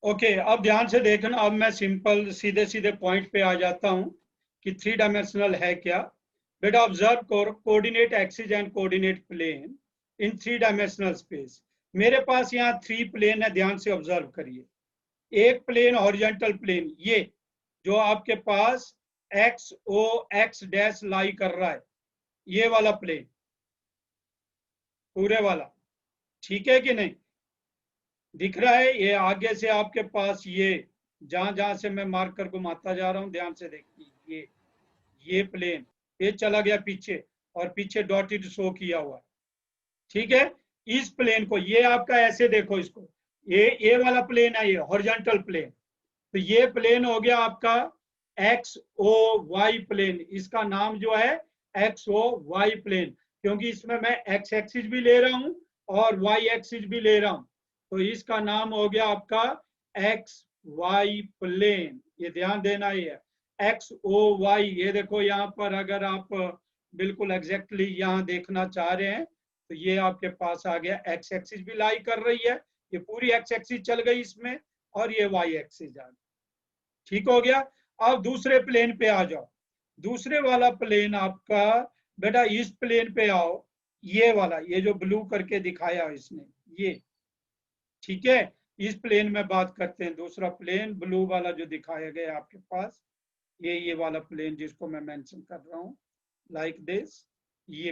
Okay, अब ध्यान से देखना। अब मैं सिंपल सीधे सीधे पॉइंट पे आ जाता हूं कि थ्री डायमेंशनल है क्या। बेटा observe coordinate axis and coordinate plane in three dimensional space. मेरे पास यहाँ थ्री प्लेन है, ध्यान से ऑब्जर्व करिए। एक प्लेन हॉरिजॉन्टल प्लेन, ये जो आपके पास एक्स ओ एक्स डैश लाई कर रहा है, ये वाला प्लेन पूरे वाला, ठीक है कि नहीं? दिख रहा है? ये आगे से आपके पास ये जहां जहां से मैं मार्कर घुमाता जा रहा हूं, ध्यान से देखिए, ये प्लेन ये चला गया पीछे, और पीछे डॉटेड शो किया हुआ है, ठीक है। इस प्लेन को ये आपका ऐसे देखो, इसको ये वाला प्लेन है, ये हॉरिजॉन्टल प्लेन। तो ये प्लेन हो गया आपका एक्स ओ वाई प्लेन। इसका नाम जो है एक्स ओ वाई प्लेन, क्योंकि इसमें मैं एक्स एक्सिस भी ले रहा हूं और वाई एक्सिस भी ले रहा हूं, तो इसका नाम हो गया आपका एक्स वाई प्लेन। ये ध्यान देना ही है, एक्स ओ वाई। ये देखो यहाँ पर, अगर आप बिल्कुल एग्जैक्टली यहाँ देखना चाह रहे हैं, तो ये आपके पास आ गया, एक्स एक्सिस भी लाई कर रही है, ये पूरी एक्स एक्सिस चल गई इसमें, और ये वाई एक्सिस आ गई, ठीक हो गया। अब दूसरे प्लेन पे आ जाओ। दूसरे वाला प्लेन आपका, बेटा इस प्लेन पे आओ, ये वाला, ये जो ब्लू करके दिखाया इसने, ये, ठीक है। इस प्लेन में बात करते हैं, दूसरा प्लेन ब्लू वाला जो दिखाया गया आपके पास, ये वाला प्लेन जिसको मैं मेंशन कर रहा हूं लाइक दिस, ये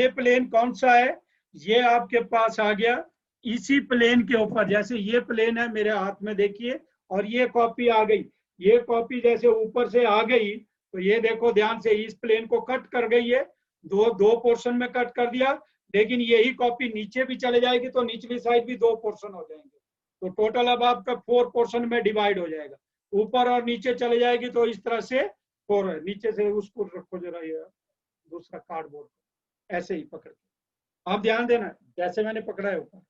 प्लेन कौन सा है? ये आपके पास आ गया इसी प्लेन के ऊपर। जैसे ये प्लेन है मेरे हाथ में, देखिए, और ये कॉपी आ गई, ये कॉपी जैसे ऊपर से आ गई, तो ये देखो ध्यान से, इस प्लेन को कट कर गई है, दो दो पोर्शन में कट कर दिया, लेकिन यही कॉपी नीचे भी चले जाएगी तो निचली साइड भी दो पोर्शन हो जाएंगे, तो टोटल अब आपका 4 पोर्शन में डिवाइड हो जाएगा। ऊपर और नीचे चले जाएगी तो इस तरह से 4 है। नीचे से उसको रखो जरा, ये दूसरा कार्डबोर्ड ऐसे ही पकड़ के, आप ध्यान देना जैसे मैंने पकड़ा है ऊपर।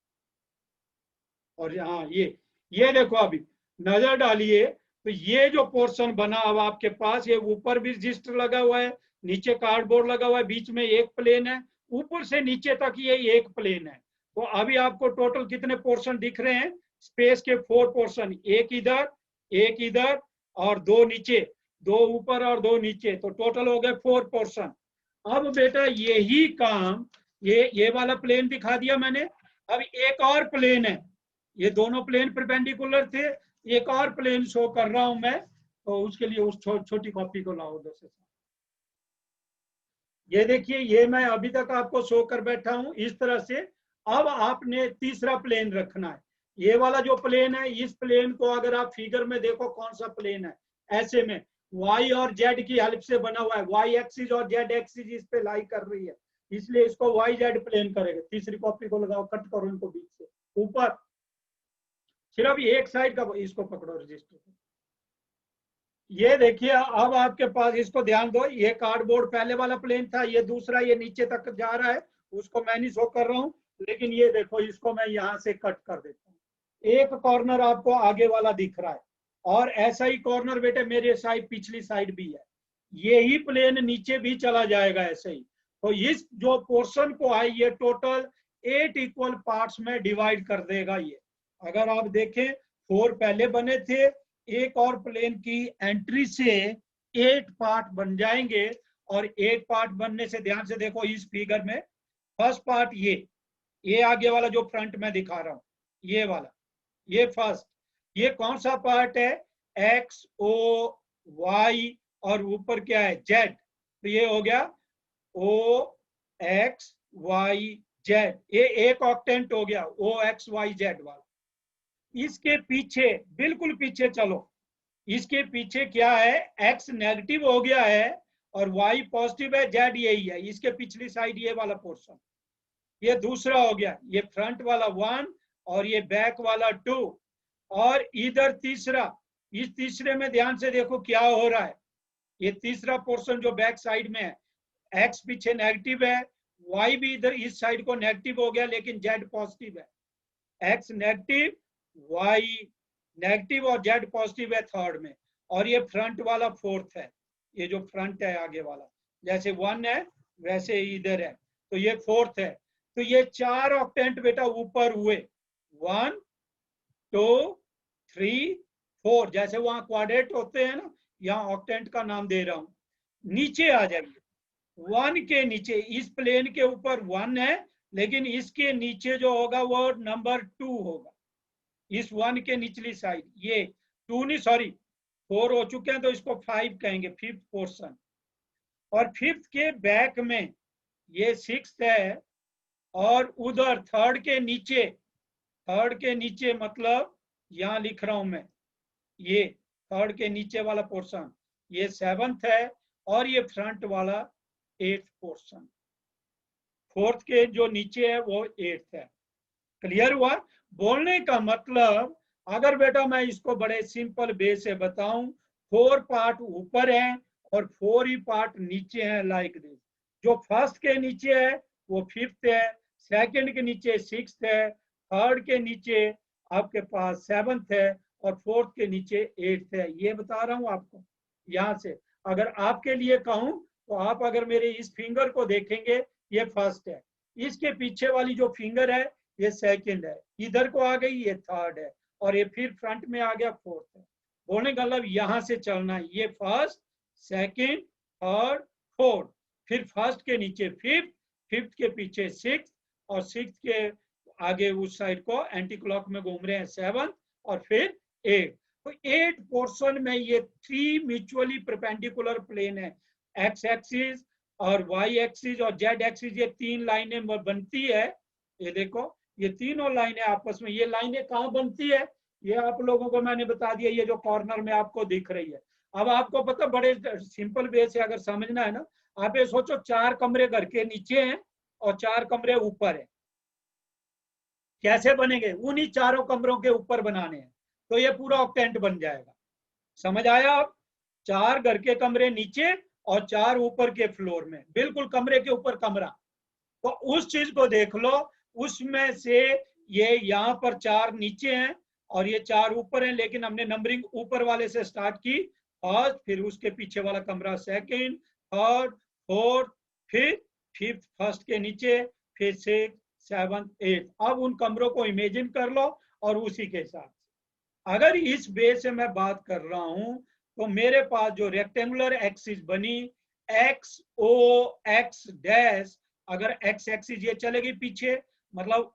और हाँ, ये देखो, अभी नजर डालिए, तो ये जो पोर्शन बना अब आपके पास, ये ऊपर भी रजिस्टर लगा हुआ है, नीचे कार्डबोर्ड लगा हुआ है, बीच में एक प्लेन है, ऊपर से नीचे तक ये एक प्लेन है। तो अभी आपको टोटल कितने पोर्शन दिख रहे हैं? स्पेस के 4 पोर्शन, एक इधर और दो नीचे, दो ऊपर और दो नीचे, तो टोटल हो गए 4 पोर्शन। अब बेटा यही काम, ये वाला प्लेन दिखा दिया मैंने। अब एक और प्लेन है, ये दोनों प्लेन परपेंडिकुलर थे, एक और प्लेन शो कर रहा हूं मैं, तो उसके लिए उस छोटी कॉपी को लाओ उधर से। ये देखिए, ये मैं अभी तक आपको शो कर बैठा हूं इस तरह से। अब आपने तीसरा प्लेन रखना है, ये वाला जो प्लेन है, इस प्लेन को अगर आप फिगर में देखो कौन सा प्लेन है, ऐसे में y और z की हेल्प से बना हुआ है, y एक्सिस और z एक्सिस इस पे लाई कर रही है, इसलिए इसको y z प्लेन करेगा। तीसरी कॉपी को लगाओ, कट करो इनको बीच से ऊपर, सिर्फ एक साइड का, इसको पकड़ो रजिस्टर को। ये देखिए, अब आपके पास, इसको ध्यान दो, ये कार्डबोर्ड पहले वाला प्लेन था, ये दूसरा, ये नीचे तक जा रहा है, उसको मैं नहीं शो कर रहा हूं, लेकिन ये देखो, इसको मैं यहां से कट कर देता हूं। एक कॉर्नर आपको आगे वाला दिख रहा है, और ऐसा ही कॉर्नर बेटे मेरे साइड पिछली साइड भी है, यही प्लेन नीचे भी चला जाएगा ऐसे ही। तो इस जो पोर्शन को है, ये टोटल 8 इक्वल पार्ट्स में डिवाइड कर देगा ये। अगर आप देखें, 4 पहले बने थे, एक और प्लेन की एंट्री से 8 पार्ट बन जाएंगे, और 8 पार्ट बनने से, ध्यान से देखो इस फिगर में, फर्स्ट पार्ट ये आगे वाला जो फ्रंट में दिखा रहा हूं, ये वाला, ये फर्स्ट, ये कौन सा पार्ट है? एक्स ओ वाई, और ऊपर क्या है? जेड। तो ये हो गया ओ एक्स वाई जेड, ये एक ऑक्टेंट हो गया, ओ एक्स वाई जेड वाला। इसके पीछे, बिल्कुल पीछे चलो, इसके पीछे क्या है? एक्स नेगेटिव हो गया है और वाई पॉजिटिव है, जेड यही है, इसके पिछली साइड ये वाला पोर्शन, ये दूसरा हो गया, ये फ्रंट वाला 1 और ये बैक वाला 2, और इधर तीसरा। इस तीसरे में ध्यान से देखो क्या हो रहा है, ये तीसरा पोर्शन जो बैक साइड में है, एक्स पीछे नेगेटिव है, वाई भी इधर इस साइड को नेगेटिव हो गया, लेकिन जेड पॉजिटिव है। एक्स नेगेटिव, वाई नेगेटिव और जेड पॉजिटिव है थर्ड में, और ये फ्रंट वाला फोर्थ है, ये जो फ्रंट है आगे वाला, जैसे 1 है वैसे इधर है, तो ये फोर्थ है। तो ये 4 ऑक्टेंट बेटा ऊपर हुए, 1 2 3 4, जैसे वहां क्वाड्रेट होते हैं ना, यहाँ ऑक्टेंट का नाम दे रहा हूं। नीचे आ जाइए 1 के नीचे, इस प्लेन के ऊपर 1 है, लेकिन इसके नीचे जो होगा वो नंबर 2 होगा, इस 1 के निचली साइड। ये 2 नहीं, सॉरी 4 हो चुके हैं, तो इसको 5 कहेंगे, फिफ्थ पोर्शन। और फिफ्थ के बैक में ये 6 है, और उधर थर्ड के नीचे मतलब यहां लिख रहा हूं मैं, ये थर्ड के नीचे वाला पोर्शन ये 7th है, और ये फ्रंट वाला 8th पोर्शन, फोर्थ के जो नीचे है वो 8th है। क्लियर हुआ? बोलने का मतलब, अगर बेटा मैं इसको बड़े सिंपल वे से बताऊं, 4 पार्ट ऊपर है और 4 ही पार्ट नीचे है, लाइक दिस। जो फर्स्ट के नीचे है वो 5th है, सेकंड के नीचे 6th है, थर्ड के नीचे आपके पास 7th है, और फोर्थ के नीचे 8th है। ये बता रहा हूं आपको। यहां से अगर आपके लिए कहूं, तो आप अगर मेरे इस फिंगर को देखेंगे, ये फर्स्ट है, इसके पीछे वाली जो फिंगर है ये सेकंड है, इधर को आ गई ये थर्ड है, और ये फिर फ्रंट में आ गया फोर्थ है। बोलने का मतलब यहां से चलना है, ये फर्स्ट, सेकंड, थर्ड, फोर्थ, फिर फर्स्ट के नीचे फिफ्थ, फिफ्थ के पीछे सिक्स, और सिक्स के आगे उस साइड को एंटी क्लॉक में घूम रहे हैं 7, और फिर 8। तो 8 पोर्शन में ये 3 म्यूचुअली परपेंडिकुलर प्लेन है, एक्स एक्सिस और वाई एक्सिस और जेड एक्सिस, ये 3 लाइनें बनती है। ये देखो, ये तीनों लाइनें आपस में, ये लाइनें कहाँ बनती है, ये आप लोगों को मैंने बता दिया, ये जो कॉर्नर में आपको दिख रही है। अब आपको पता, बड़े सिंपल वे से अगर समझना है ना, आप ये सोचो 4 कमरे घर के नीचे हैं और 4 कमरे ऊपर है, कैसे बनेंगे? उन्हीं चारों कमरों के ऊपर बनाने हैं, तो ये पूरा ऑक्टेंट बन जाएगा। समझ आया? आप 4 घर के कमरे नीचे और 4 ऊपर के फ्लोर में, बिल्कुल कमरे के ऊपर कमरा। तो उस चीज को देख लो, उसमें से ये यहाँ पर 4 नीचे हैं और ये 4 ऊपर हैं, लेकिन हमने नंबरिंग ऊपर वाले से स्टार्ट की, फर्स्ट, फिर उसके पीछे वाला कमरा सेकंड, थर्ड, फोर्थ, फिर फिफ्थ फर्स्ट के नीचे, फिर 6, 7, 8। अब उन कमरों को इमेजिन कर लो, और उसी के साथ अगर इस वे से मैं बात कर रहा हूं, तो मेरे पास जो रेक्टेंगुलर एक्सिस बनी, एक्स ओ एक्स डैश, अगर एक्स एक्सिस ये चलेगी पीछे, मतलब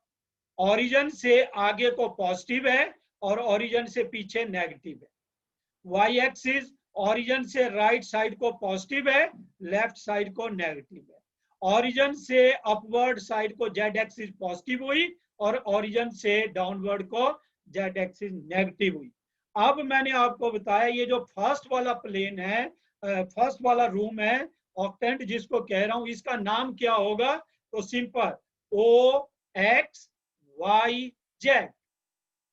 ओरिजिन से आगे को पॉजिटिव है और ओरिजिन से पीछे नेगेटिव है। वाई एक्सिस ओरिजिन से राइट साइड को पॉजिटिव है, लेफ्ट साइड को नेगेटिव है। ओरिजिन से अपवर्ड साइड को जेड एक्सिस पॉजिटिव हुई, और ओरिजिन से डाउनवर्ड को जेड एक्सिस नेगेटिव हुई। अब मैंने आपको बताया, ये जो फर्स्ट वाला प्लेन है, फर्स्ट वाला रूम है, ऑक्टेंट जिसको कह रहा हूं, इसका नाम क्या होगा? तो सिंपल, ओ X Y Z,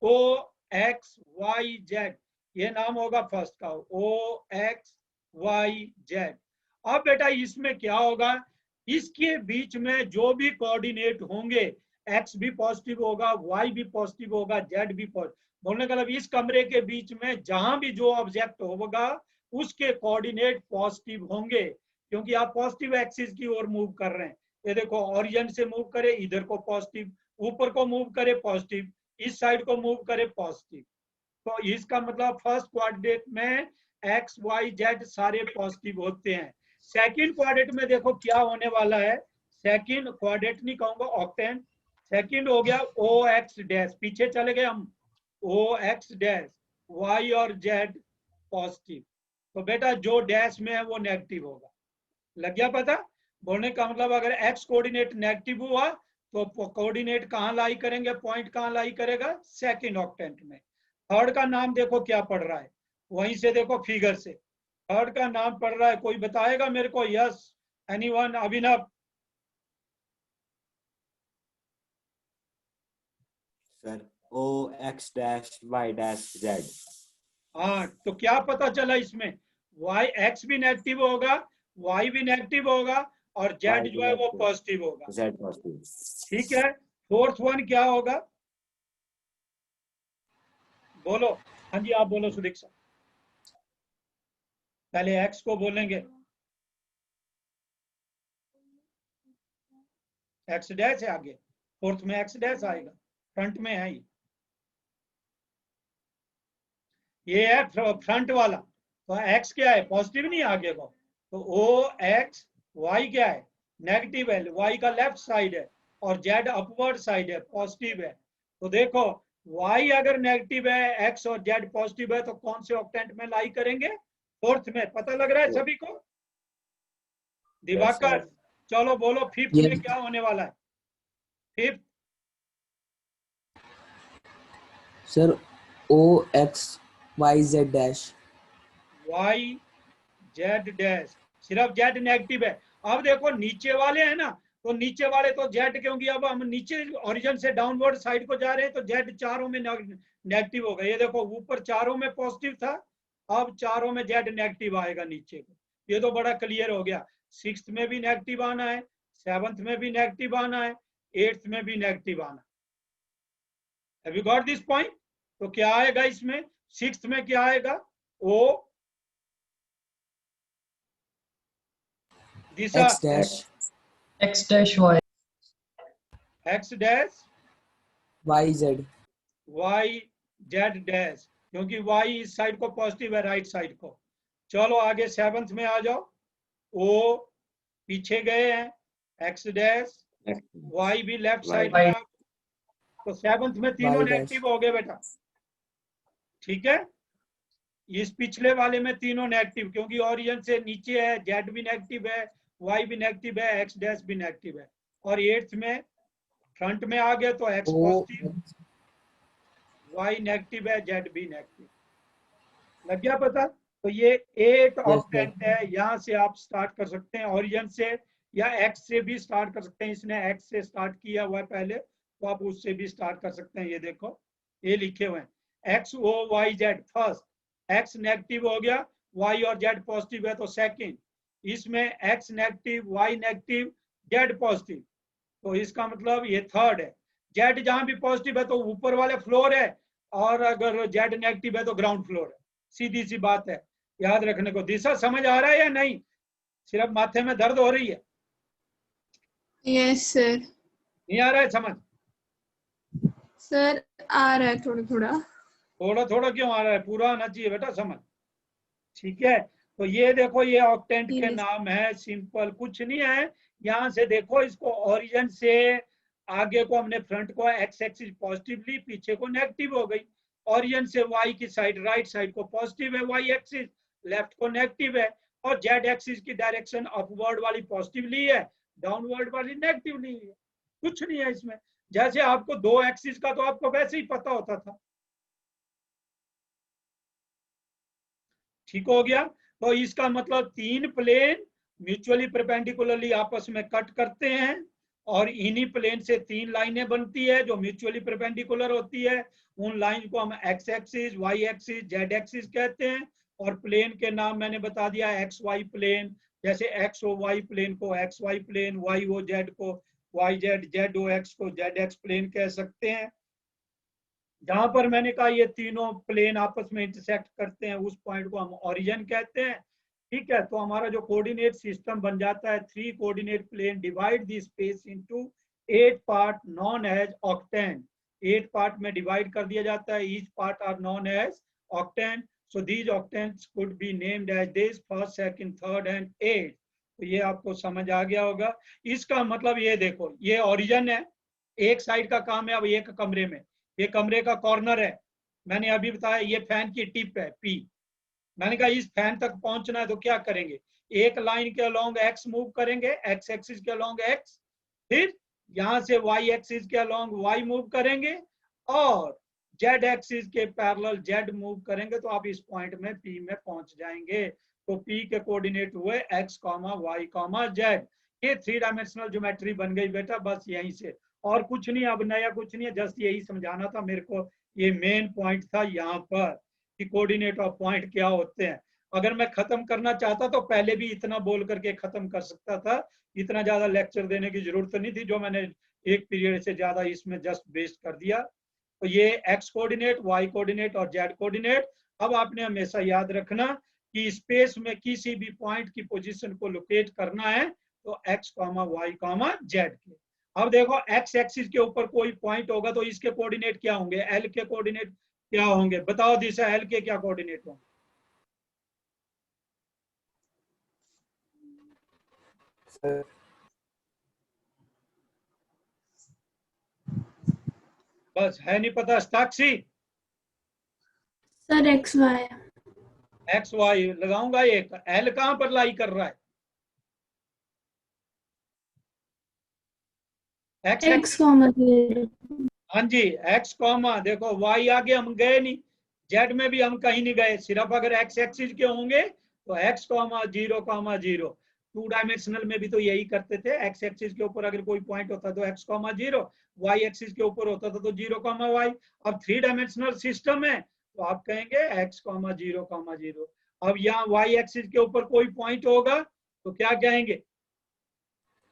O X Y Z, ये नाम होगा फर्स्ट का, ओ एक्स वाई जेड। अब बेटा इसमें क्या होगा, इसके बीच में जो भी कोऑर्डिनेट होंगे, एक्स भी पॉजिटिव होगा, वाई भी पॉजिटिव होगा, जेड भी पॉजिटिव। बोलने का मतलब, इस कमरे के बीच में जहां भी जो ऑब्जेक्ट होगा, उसके कोऑर्डिनेट पॉजिटिव होंगे, क्योंकि आप पॉजिटिव एक्सिस की ओर मूव कर रहे हैं। ये देखो, ओरिजिन से मूव करे इधर को पॉजिटिव, ऊपर को मूव करे पॉजिटिव, इस साइड को मूव करे पॉजिटिव। तो इसका मतलब फर्स्ट क्वाड्रेंट में एक्स वाई जेड सारे पॉजिटिव होते हैं। सेकंड क्वाड्रेंट में देखो क्या होने वाला है, सेकंड क्वाड्रेंट नहीं कहूंगा, ऑक्टेंट। सेकंड हो गया ओ एक्स डैश, पीछे चले गए हम, ओ एक्स डैश, वाई और जेड पॉजिटिव। तो बेटा जो डैश में है वो नेगेटिव होगा। लग गया पता? बोलने का मतलब, अगर एक्स कोऑर्डिनेट नेगेटिव हुआ, तो कोऑर्डिनेट कहां लाई करेंगे, पॉइंट कहां लाई करेगा? सेकंड ऑक्टेंट में। थर्ड का नाम देखो क्या पड़ रहा है, वहीं से देखो फिगर से, थर्ड का नाम पड़ रहा है, कोई बताएगा मेरे को? Yes, anyone? Abhinav? Sir, O X dash Y dash Z. हाँ, तो क्या पता चला इसमें? वाई एक्स भी नेगेटिव होगा, वाई भी नेगेटिव होगा, और वाई जेड भी जो है वो नेगेटिव, पॉजिटिव होगा। Z positive. ठीक है, फोर्थ वन क्या होगा? बोलो। हाँ जी, आप बोलो सुदीक सर। पहले एक्स को बोलेंगे, एक्स डैश है आगे, फोर्थ में एक्स डैश आएगा, फ्रंट में है ही। ये है फ्रंट वाला, तो x क्या है, पॉजिटिव नहीं आगे को, तो ओ एक्स, y क्या है, नेगेटिव है, y का लेफ्ट साइड है और z अपवर्ड साइड है, पॉजिटिव है। तो देखो y अगर नेगेटिव है, x और z पॉजिटिव है, तो कौन से ऑक्टेंट में लाई करेंगे, फोर्थ में। पता लग रहा है सभी को? दिवाकर चलो बोलो फिफ्थ में क्या होने वाला है, fifth sir O X Y Z dash, y z dash, सिर्फ z नेगेटिव है। अब देखो नीचे वाले हैं ना, तो नीचे वाले तो z, क्योंकि अब हम नीचे ओरिजिन से डाउनवर्ड साइड को जा रहे हैं, तो z चारों में नेगेटिव होगा। ये देखो ऊपर चारों में पॉजिटिव था, अब चारों में z नेगेटिव आएगा नीचे को। ये तो बड़ा क्लियर हो गया। सिक्स्थ में भी नेगेटिव आना है, सेवंथ में भी नेगेटिव आना है, एट्थ में भी नेगेटिव आना है। Have you got this point? तो क्या आएगा इसमें, सिक्स्थ में क्या आएगा, O dash X dash x dash y, x dash Y Z, y z dash, क्योंकि y इस साइड को पॉजिटिव है, राइट साइड को। चलो आगे सेवंथ में आ जाओ, ओ पीछे गए हैं, x डैश, y भी लेफ्ट साइड में y आ, तो सेवंथ में तीनों Y डैश। नेगेटिव हो गए बेटा, ठीक है। इस पिछले वाले में तीनों नेगेटिव, क्योंकि ओरिजिन से नीचे है, z भी नेगेटिव है, y भी नेगेटिव है, x डैश भी नेगेटिव है। और एट्थ में फ्रंट में आ गए तो x ओ पॉजिटिव, y नेगेटिव है, z भी नेगेटिव। लग गया पता? तो ये 8 ऑक्टेंट है, यहाँ से आप स्टार्ट कर सकते हैं ओरिजिन से, या x से भी स्टार्ट कर सकते हैं। इसने x से स्टार्ट किया हुआ है पहले, तो आप उससे भी स्टार्ट कर सकते हैं। ये देखो ये लिखे हुए हैं x o y z, first x negative हो गया, y और z पॉजिटिव है तो सेकंड, इसमें x negative, y negative, z positive, तो इसका मतलब ये थर्ड है। z जहां भी पॉजिटिव है तो ऊपर वाले फ्लोर है, और अगर z नेगेटिव है तो ग्राउंड फ्लोर है। सीधी सी बात है, याद रखने को। दिशा समझ आ रहा है या नहीं, सिर्फ माथे में दर्द हो रही है? Yes sir. नहीं आ रहा है समझ? सर आ रहा है थोड़ा थोड़ा। थोड़ा थोड़ा क्यों आ रहा है, पूरा आना चाहिए बेटा समझ, ठीक है। तो ये देखो ये ऑक्टेंट के नाम है, सिंपल कुछ नहीं है। यहाँ से देखो इसको ओरिजिन से आगे को हमने फ्रंट को एक्स एक्सिस पॉजिटिव ली, पीछे को नेगेटिव हो गई। ओरिजिन से वाई की साइड, राइट साइड को पॉजिटिव है वाई एक्सिस, लेफ्ट को नेगेटिव है, और जेड एक्सिस की डायरेक्शन अपवर्ड वाली पॉजिटिव ली है, डाउनवर्ड वाली नेगेटिव ली है। कुछ नहीं है इसमें, जैसे आपको दो एक्सिस का तो आपको वैसे ही पता होता था। ठीक हो गया? तो इसका मतलब तीन प्लेन म्यूचुअली परपेंडिकुलरली आपस में कट करते हैं, और इन्हीं प्लेन से तीन लाइनें बनती है जो म्यूचुअली परपेंडिकुलर होती है। उन लाइन को हम X axis, Y axis, Z axis कहते हैं। और प्लेन के नाम मैंने बता दिया, एक्स वाई प्लेन, जैसे एक्स ओ वाई प्लेन को X Y plane, Y O Z को Y Z, Z O X को जेड एक्स प्लेन कह सकते हैं। जहां पर मैंने कहा ये तीनों प्लेन आपस में इंटरसेक्ट करते हैं, उस पॉइंट को हम ओरिजिन कहते हैं। ठीक है, तो हमारा जो कोऑर्डिनेट सिस्टम बन जाता है, 3 coordinate plane divide the space into 8 part known as octant. 8 part में डिवाइड कर दिया जाता है, each part are known as octant. So these octants could be named as this, first, second, third and 8। तो ये आपको समझ आ गया होगा। इसका मतलब ये देखो, ये ओरिजिन है, एक साइड का काम है। अब एक कमरे में, ये कमरे का कॉर्नर है, मैंने अभी बताया ये फैन की टिप है पी। मैंने कहा इस फैन तक पहुंचना है तो क्या करेंगे, एक लाइन के अलोंग एक्स मूव करेंगे, एक्स एक्सिस के अलोंग एक्स, फिर यहां से वाई एक्सिस के अलोंग वाई मूव करेंगे, और जेड एक्सिस के पैरेलल जेड मूव करेंगे, तो आप इस पॉइंट में पी में पहुंच जाएंगे। तो पी के कोऑर्डिनेट हुए x comma y comma z. ये 3 डायमेंशनल ज्योमेट्री बन गई बेटा, बस यहीं से, और कुछ नहीं, अब नया कुछ नहीं है, जस्ट यही समझाना था मेरे को। ये मेन पॉइंट था यहाँ पर कि कोऑर्डिनेट ऑफ पॉइंट क्या होते हैं। अगर मैं खत्म करना चाहता तो पहले भी इतना बोल करके खत्म कर सकता था, इतना ज्यादा लेक्चर देने की जरूरत नहीं थी, जो मैंने एक पीरियड से ज्यादा इसमें जस्ट वेस्ट कर दिया। तो ये एक्स कोऑर्डिनेट, वाई कोऑर्डिनेट और जेड कोऑर्डिनेट। अब आपने हमेशा याद रखना कि स्पेस में किसी भी पॉइंट की पोजीशन को लोकेट करना है तो x comma y comma z के। अब देखो एक्स एक्सिस के ऊपर कोई पॉइंट होगा तो इसके कोऑर्डिनेट क्या होंगे, एल के कोऑर्डिनेट क्या होंगे? बताओ दिशा एल के क्या कोऑर्डिनेट होंगे? बस है नहीं पता। Sakshi sir X Y X Y लगाऊंगा। एक एल कहां पर लाई कर रहा है? X X comma 0। हाँ जी, एक्स कॉमा देखो वाई आगे हम गए नहीं, जेड में भी हम कहीं नहीं गए, सिर्फ अगर एक्स एक्सिस के होंगे तो x comma zero. Two dimensional में भी तो यही करते थे, एक्स एक्सिस के ऊपर अगर कोई पॉइंट होता तो x comma zero, y axis के ऊपर होता था तो जीरो कॉमा वाई। अब थ्री डायमेंशनल सिस्टम है तो आप कहेंगे एक्स कॉमा जीरो। अब यहाँ वाई एक्सिस के ऊपर कोई पॉइंट होगा तो क्या कहेंगे?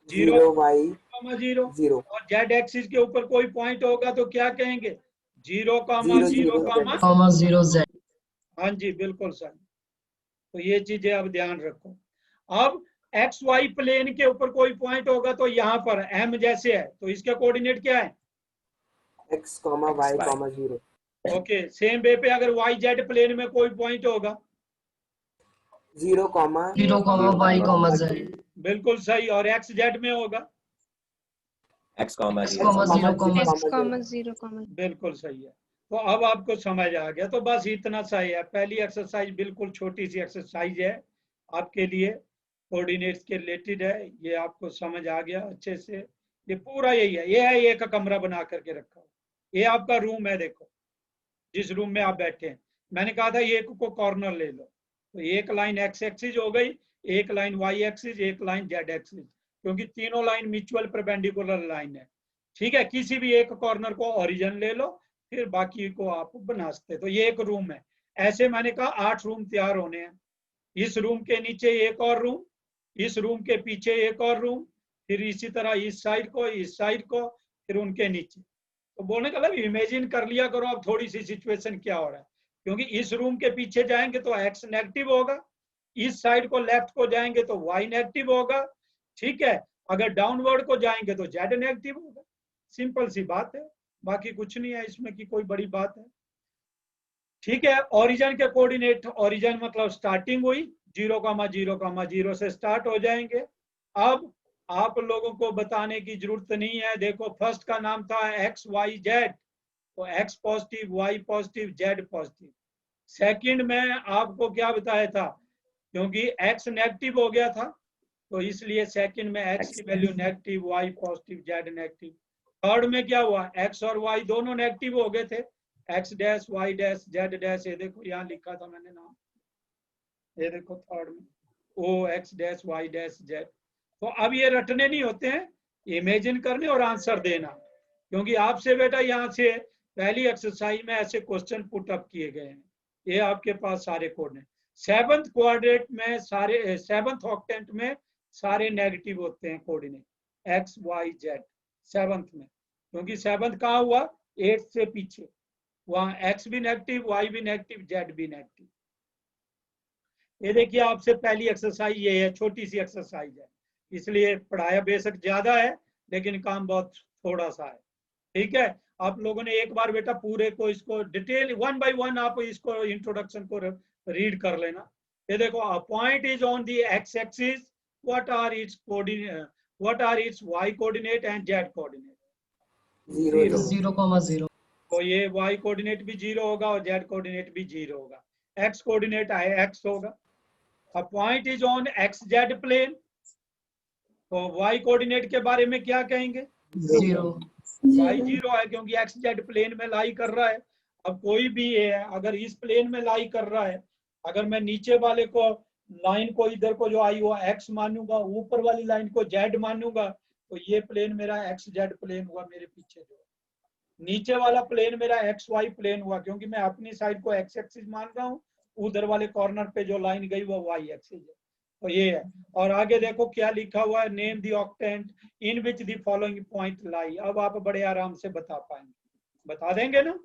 Zero y comma zero. Zero और जेड एक्सिस के ऊपर कोई पॉइंट होगा तो क्या कहेंगे? Zero zero comma comma 0 z। हाँ जी, बिल्कुल सही। तो ये चीजें अब ध्यान रखो। अब एक्स वाई प्लेन के ऊपर कोई पॉइंट होगा तो यहाँ पर एम जैसे है तो इसका कोऑर्डिनेट क्या है? X comma y comma zero. Okay, same way पे अगर वाई जेड प्लेन में कोई पॉइंट होगा? Zero comma y comma z। बिल्कुल सही। और एक्स जेड में होगा? x comma x comma 0 comma x comma 0 comma. बिल्कुल सही है। तो अब आपको समझ आ गया। तो बस इतना सा ही है, पहली एक्सरसाइज बिल्कुल छोटी सी एक्सरसाइज है आपके लिए, कोऑर्डिनेट्स के रिलेटेड है। ये आपको समझ आ गया अच्छे से। ये पूरा यही है, ये है एक कमरा बना करके रखा हो, ये आपका रूम है। देखो जिस रूम में आप बैठे हैं, मैंने कहा था एक को कॉर्नर ले लो, तो एक लाइन एक्स एक्सिस हो गई, एक लाइन वाई एक्सिस, एक लाइन जेड एक्सिस, क्योंकि तीनों लाइन म्यूचुअल परपेंडिकुलर लाइन है। ठीक है, किसी भी एक कॉर्नर को ओरिजिन ले लो, फिर बाकी को आप बना सकते। तो ये एक रूम है। ऐसे मैंने कहा 8 रूम तैयार होने हैं। इस रूम के नीचे एक और रूम, इस रूम के पीछे एक और रूम, फिर इसी तरह इस साइड को, फिर उनके नीचे। तो बोलने का मतलब इमेजिन कर लिया करो अब थोड़ी सी सिचुएशन क्या हो रहा है, क्योंकि इस रूम के पीछे जाएंगे तो एक्स नेगेटिव होगा, इस साइड को लेफ्ट को जाएंगे तो वाई नेगेटिव होगा। ठीक है, अगर डाउनवर्ड को जाएंगे तो जेड नेगेटिव होगा। सिंपल सी बात है, बाकी कुछ नहीं है इसमें की कोई बड़ी बात है। ठीक है, ओरिजिन के कोऑर्डिनेट, ओरिजिन मतलब स्टार्टिंग हुई, 0,0,0 से स्टार्ट हो जाएंगे। अब आप लोगों को बताने की जरूरत नहीं है। देखो फर्स्ट का नाम था एक्स वाई जेड, तो x positive, y positive, z positive. Second में आपको क्या बताया था, क्योंकि एक्स नेगेटिव हो गया था तो इसलिए सेकंड में एक्स की value negative, y positive, z negative. Third में क्या हुआ, एक्स और वाई दोनों नेगेटिव हो गए थे, x dash Y dash z dash. ये देखो यहाँ लिखा था मैंने नाम, ये देखो थर्ड में O X dash Y dash Z. तो अब ये रटने नहीं होते हैं, इमेजिन करने और आंसर देना, क्योंकि आपसे बेटा यहाँ से पहली एक्सरसाइज में ऐसे क्वेश्चन पुट अप किए गए हैं। ये आपके पास सारे कोऑर्डिनेट, सेवंथ क्वाड्रेंट में सारे, सेवंथ ऑक्टेंट में सारे नेगेटिव होते हैं coordinate, x Y z seventh में, क्योंकि सेवंथ कहाँ हुआ, 8 से पीछे, वहां एक्स भी नेगेटिव, वाई भी नेगेटिव, जेड भी नेगेटिव। ये देखिए आपसे पहली एक्सरसाइज ये है, छोटी सी एक्सरसाइज है, इसलिए पढ़ाया बेशक ज्यादा है लेकिन काम बहुत थोड़ा सा है। ठीक है, आप लोगों ने एक बार बेटा पूरे को इसको डिटेल 1 बाय 1 आप इसको इंट्रोडक्शन को रीड कर लेना। ये देखो, a point is on the x axis, what are its coordinate, what are its y coordinate and z coordinate? 0,0। तो ये वाई कोऑर्डिनेट भी 0 होगा और जेड कोऑर्डिनेट भी 0 होगा। एक्स कोऑर्डिनेट है एक्स होगा। A point is on x z plane, तो वाई कोऑर्डिनेट के बारे में क्या कहेंगे? 0। वाई 0 है क्योंकि एक्स जेड प्लेन में लाई कर रहा है। अब कोई भी है अगर इस प्लेन में लाई कर रहा है, अगर मैं नीचे वाले को लाइन को इधर को जो आई वो एक्स मानूंगा, ऊपर वाली लाइन को जेड मानूंगा, तो ये प्लेन मेरा एक्स जेड प्लेन हुआ मेरे पीछे जो। नीचे वाला प्लेन मेरा एक्स वाई प्लेन हुआ क्योंकि मैं अपनी साइड को एक्स एक्सिस मान रहा हूँ, उधर वाले कॉर्नर पे जो लाइन गई वो वाई एक्सिस है। तो ये है। और आगे देखो क्या लिखा हुआ है, name the octant in which the following point लाई। अब आप बड़े आराम से बता पाएंगे, बता देंगे ना?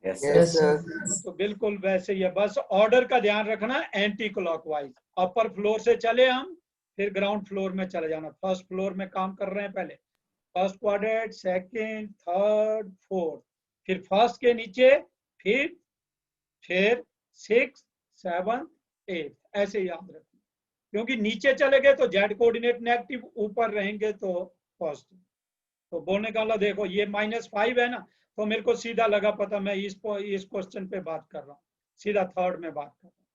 Yes, Yes, sir. तो बिल्कुल वैसे ही है, बस ऑर्डर का ध्यान रखना, एंटी क्लॉकवाइज। अपर फ्लोर से चले हम, फिर ग्राउंड फ्लोर में चले जाना। फर्स्ट फ्लोर में काम कर रहे हैं पहले, first quadrant, second, third, fourth, फिर फर्स्ट के नीचे फिर 6 7 8 ऐसे याद रखना, क्योंकि नीचे चले गए तो जेड कोऑर्डिनेट नेगेटिव, ऊपर रहेंगे तो पॉजिटिव। तो बोलने का मतलब देखो ये -5 है ना, तो मेरे को सीधा लगा पता मैं इस क्वेश्चन पे बात कर रहा हूँ, सीधा थर्ड में बात कर रहा हूँ।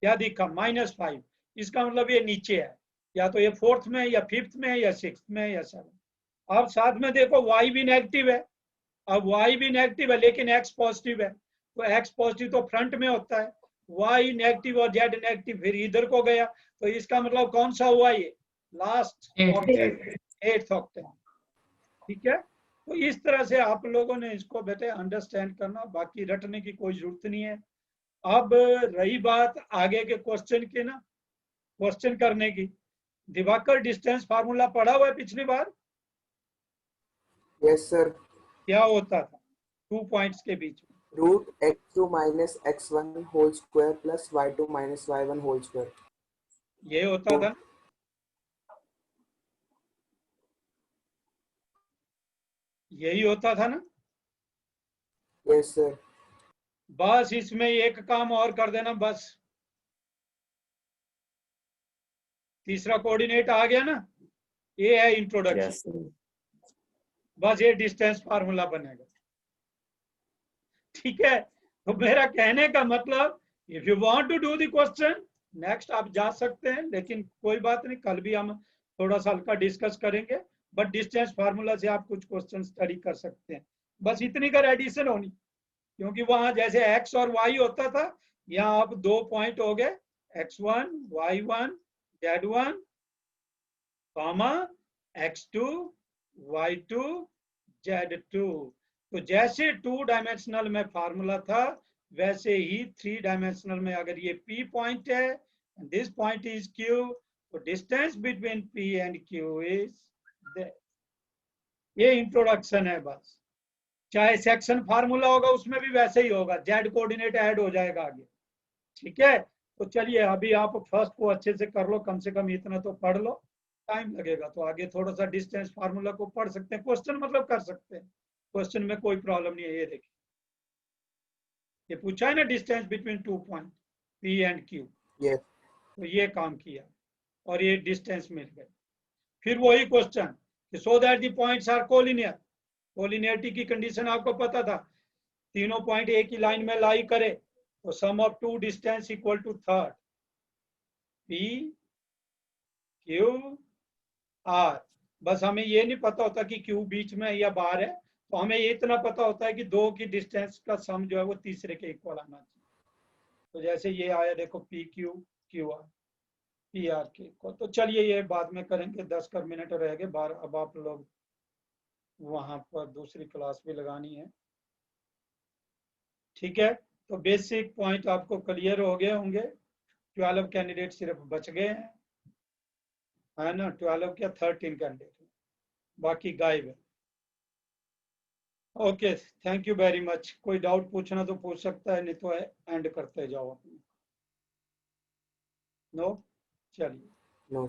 क्या दिखा? -5, इसका मतलब ये नीचे है, या तो ये फोर्थ में या फिफ्थ में या सिक्स्थ में या सेवन। अब साथ में देखो y भी नेगेटिव है, अब y भी नेगेटिव है लेकिन x पॉजिटिव है, तो x पॉजिटिव तो फ्रंट में होता है, y नेगेटिव और z नेगेटिव फिर इधर को गया, तो इसका मतलब कौन सा हुआ? ये लास्ट एट्थ ऑक्टेव। ठीक है, तो इस तरह से आप लोगों ने इसको बेटे अंडरस्टैंड करना, बाकी रटने की कोई जरूरत नहीं है। अब रही बात आगे के क्वेश्चन की ना, क्वेश्चन करने की, दिवाकर डिस्टेंस फार्मूला पढ़ा हुआ है पिछली बार? Yes sir. क्या होता था 2 पॉइंट्स के बीच में? √x2 - x1 whole square plus y2 - y1 whole square. ये होता था, यही होता था ना? Yes sir. बस इसमें एक काम और कर देना, बस तीसरा कोऑर्डिनेट आ गया ना, ये है इंट्रोडक्शन। Yes, sir. बस ये डिस्टेंस फार्मूला बनेगा। ठीक है, तो मेरा कहने का मतलब, if you want to do the question next आप जा सकते हैं, लेकिन कोई बात नहीं, कल भी हम थोड़ा सा हल्का डिस्कस करेंगे, बट डिस्टेंस फार्मूला से आप कुछ क्वेश्चन स्टडी कर सकते हैं। बस इतनी कर एडिशन होनी, क्योंकि वहां जैसे x और y होता था, यहाँ अब 2 पॉइंट हो गए, x1 y1 z1 comma x2 y2 z2। तो जैसे 2 डायमेंशनल में फार्मूला था, वैसे ही 3 डायमेंशनल में अगर ये P पॉइंट है, दिस पॉइंट इज Q, तो distance between P and Q is that. ये इंट्रोडक्शन है बस। चाहे सेक्शन फार्मूला होगा उसमें भी वैसे ही होगा, जेड कोऑर्डिनेट ऐड हो जाएगा आगे। ठीक है, तो चलिए अभी आप फर्स्ट को अच्छे से कर लो, कम से कम इतना तो पढ़ लो, टाइम लगेगा तो आगे थोड़ा सा डिस्टेंस फार्मूला को पढ़ सकते हैं, क्वेश्चन मतलब कर सकते हैं, क्वेश्चन में कोई प्रॉब्लम नहीं है। ये देखिए, ये पूछा है ना distance between 2 point P and Q, yes. तो ये काम किया और ये डिस्टेंस मिल गए। फिर वही क्वेश्चन कि so that the points are collinear, collinearity की कंडीशन आपको पता था, तीनों पॉइंट एक ही लाइन में लाई करे तो sum of 2 distance equal to third P Q R। बस हमें ये नहीं पता होता कि Q बीच में या बाहर है, तो हमें ये इतना पता होता है कि दो की डिस्टेंस का सम जो है वो तीसरे के इक्वल आना चाहिए। तो जैसे ये आया देखो PQ QR PR के इक्वल। तो चलिए ये बाद में करेंगे, 10 कर मिनट रह गए 12। अब आप लोग वहां पर दूसरी क्लास भी लगानी है। ठीक है, तो बेसिक पॉइंट आपको क्लियर हो गए होंगे। 12 कैंडिडेट सिर्फ बच गए हैं, है ना? 12 क्या 13 कैंडिडेट, बाकी गायब है। Okay, thank you very much. कोई डाउट पूछना तो पूछ सकता है, नहीं तो एंड करते जाओ अपने। नो, चलिए। नो।